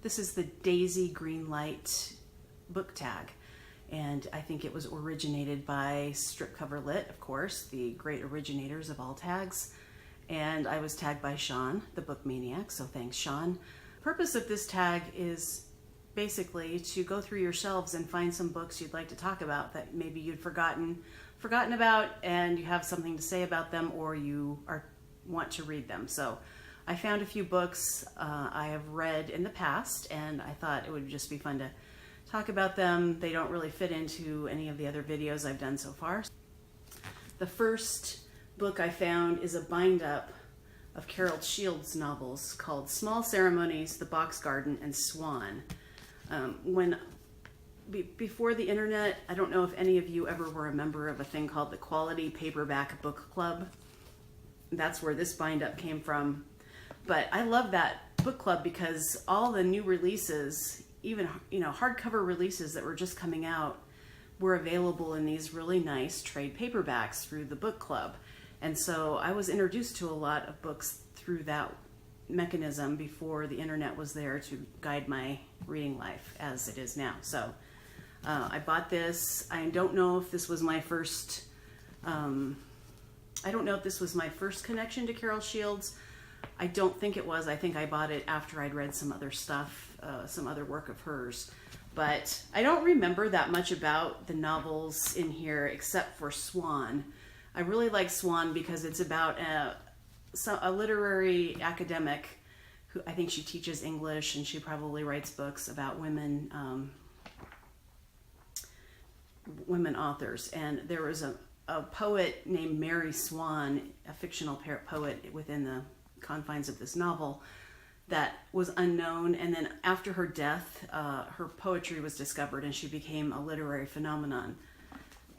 This is the Daisy Greenlight book tag. And I think it was originated by Stripcover Lit, of course, the great originators of all tags. And I was tagged by Shawn, the book maniac, so thanks, Shawn. The purpose of this tag is basically to go through your shelves and find some books you'd like to talk about that maybe you'd forgotten about, and you have something to say about them, or you want to read them. So I found a few books I have read in the past, and I thought it would just be fun to talk about them. They don't really fit into any of the other videos I've done so far. The first book I found is a bind-up of Carol Shields' novels called Small Ceremonies, The Box Garden, and Swan. Before the internet, I don't know if any of you ever were a member of a thing called the Quality Paperback Book Club. That's where this bind-up came from. But I love that book club because all the new releases, even hardcover releases that were just coming out, were available in these really nice trade paperbacks through the book club. And so I was introduced to a lot of books through that mechanism before the internet was there to guide my reading life as it is now. So I bought this. I don't know if this was my first connection to Carol Shields. I don't think it was. I think I bought it after I'd read some other stuff, some other work of hers. But I don't remember that much about the novels in here except for Swan. I really like Swan because it's about a literary academic who, I think she teaches English, and she probably writes books about women authors. And there was a poet named Mary Swan, a fictional poet within the confines of this novel, that was unknown, and then after her death, her poetry was discovered and she became a literary phenomenon.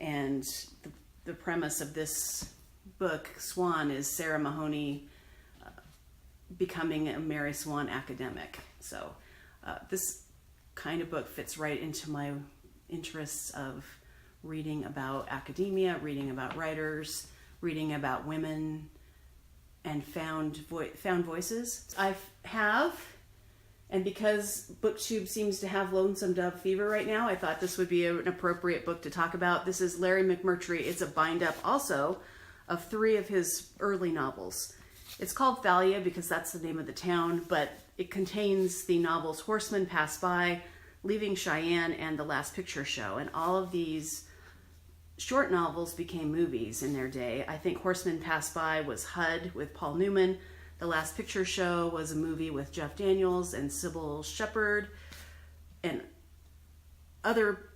And the premise of this book, Swan, is Sarah Mahoney becoming a Mary Swan academic. So this kind of book fits right into my interests of reading about academia, reading about writers, reading about women, and found voices. And because BookTube seems to have Lonesome Dove fever right now, I thought this would be an appropriate book to talk about. This is Larry McMurtry. It's a bind-up also of 3 of his early novels. It's called Thalia because that's the name of the town, but it contains the novels Horsemen Pass By, Leaving Cheyenne, and The Last Picture Show. And all of these short novels became movies in their day. I think Horsemen Pass By was HUD with Paul Newman. The Last Picture Show was a movie with Jeff Daniels and Sybil Shepherd and other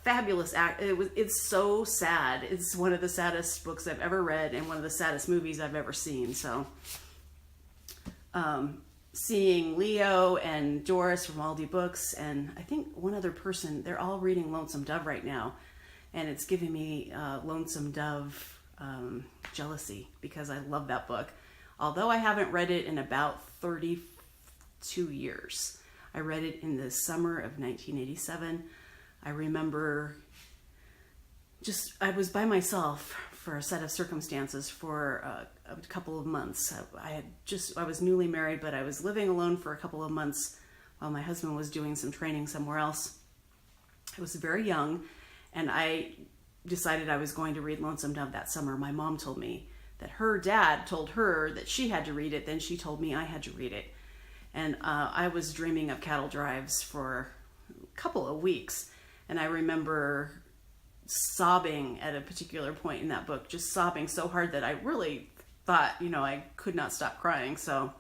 fabulous it's so sad. It's one of the saddest books I've ever read and one of the saddest movies I've ever seen. So seeing Leo and Doris from Aldi Books and I think one other person, they're all reading Lonesome Dove right now. And it's giving me Lonesome Dove jealousy because I love that book. Although I haven't read it in about 32 years. I read it in the summer of 1987. I remember I was by myself for a set of circumstances for a couple of months. I was newly married, but I was living alone for a couple of months while my husband was doing some training somewhere else. I was very young. And I decided I was going to read Lonesome Dove that summer. My mom told me that her dad told her that she had to read it. Then she told me I had to read it. And I was dreaming of cattle drives for a couple of weeks. And I remember sobbing at a particular point in that book, just sobbing so hard that I really thought, I could not stop crying. So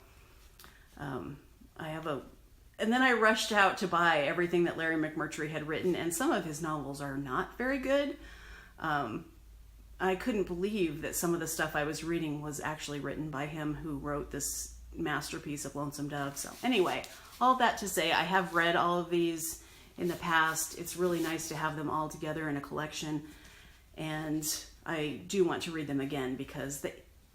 and then I rushed out to buy everything that Larry McMurtry had written, and some of his novels are not very good. I couldn't believe that some of the stuff I was reading was actually written by him who wrote this masterpiece of Lonesome Dove. So anyway, all that to say, I have read all of these in the past. It's really nice to have them all together in a collection, and I do want to read them again because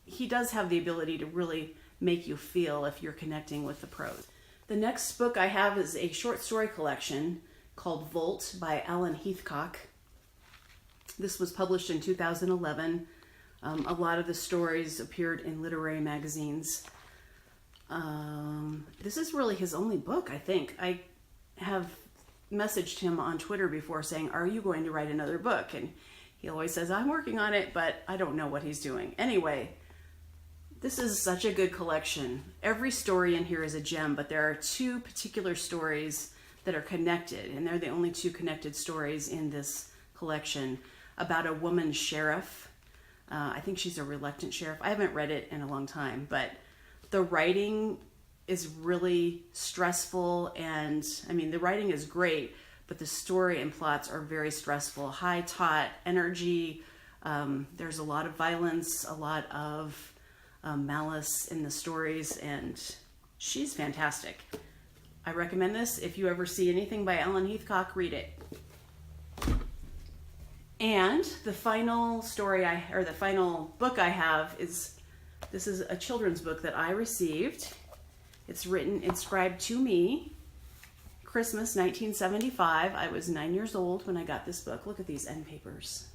he does have the ability to really make you feel if you're connecting with the prose. The next book I have is a short story collection called Volt by Alan Heathcock. This was published in 2011. A lot of the stories appeared in literary magazines. This is really his only book, I think. I have messaged him on Twitter before saying, are you going to write another book? And he always says, I'm working on it, but I don't know what he's doing. Anyway, this is such a good collection. Every story in here is a gem, but there are two particular stories that are connected, and they're the only two connected stories in this collection about a woman sheriff. I think she's a reluctant sheriff. I haven't read it in a long time, but the writing is really stressful, and I mean, the writing is great, but the story and plots are very stressful. High taut energy. There's a lot of violence, a lot of malice in the stories, and she's fantastic. I recommend this. If you ever see anything by Alan Heathcock, read it. And the final story the final book I have this is a children's book that I received. It's inscribed to me, Christmas 1975. I was 9 years old when I got this book. Look at these end papers.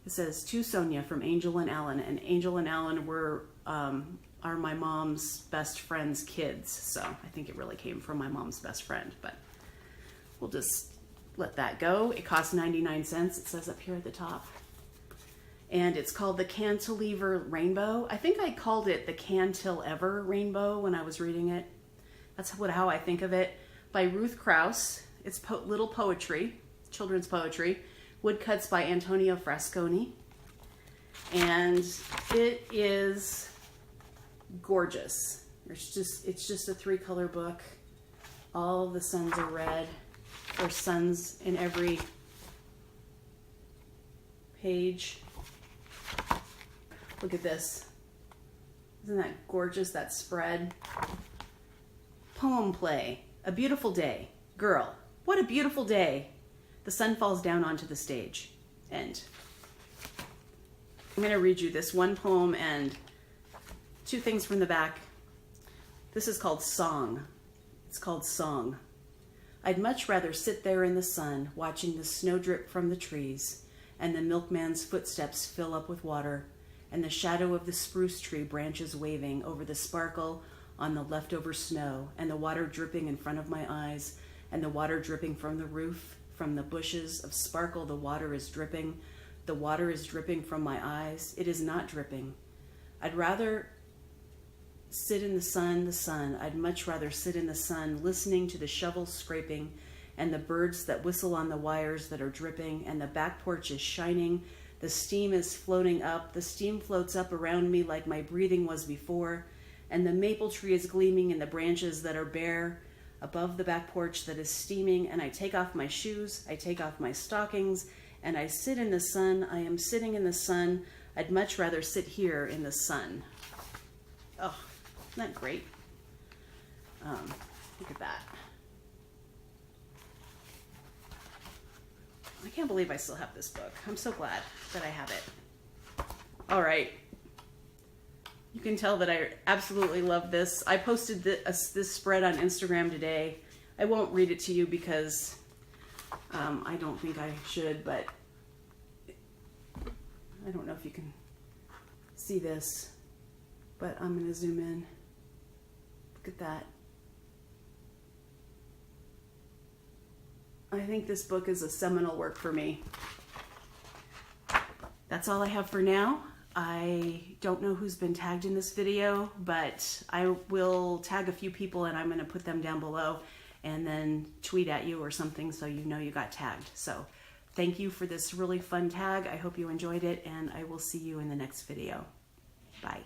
It says, to Sonia from Angel and Alan. And Angel and Alan are my mom's best friend's kids. So I think it really came from my mom's best friend. But we'll just let that go. It costs 99 cents. It says up here at the top. And it's called the Cantilever Rainbow. I think I called it the Cantilever Rainbow when I was reading it. That's how I think of it. By Ruth Krauss. It's little poetry, children's poetry. Woodcuts by Antonio Frasconi. And it is gorgeous. It's just a 3-color book. All the suns are red. There's suns in every page. Look at this. Isn't that gorgeous, that spread? Poem play. A beautiful day. Girl, what a beautiful day. The sun falls down onto the stage. End. I'm going to read you this one poem and 2 things from the back. This is called Song. It's called Song. I'd much rather sit there in the sun, watching the snowdrip from the trees, and the milkman's footsteps fill up with water, and the shadow of the spruce tree branches waving over the sparkle on the leftover snow, and the water dripping in front of my eyes, and the water dripping from the roof, from the bushes of sparkle. The water is dripping. The water is dripping from my eyes. It is not dripping. I'd rather sit in the sun. I'd much rather sit in the sun, listening to the shovels scraping, and the birds that whistle on the wires that are dripping, and the back porch is shining. The steam is floating up. The steam floats up around me like my breathing was before, and the maple tree is gleaming in the branches that are bare above the back porch that is steaming, and I take off my shoes, I take off my stockings, and I sit in the sun. I am sitting in the sun. I'd much rather sit here in the sun. Oh, isn't that great? Look at that. I can't believe I still have this book. I'm so glad that I have it. All right. You can tell that I absolutely love this. I posted this spread on Instagram today. I won't read it to you because I don't think I should, but I don't know if you can see this, but I'm going to zoom in. Look at that. I think this book is a seminal work for me. That's all I have for now. I don't know who's been tagged in this video, but I will tag a few people and I'm going to put them down below and then tweet at you or something so you know you got tagged. So thank you for this really fun tag. I hope you enjoyed it, and I will see you in the next video. Bye.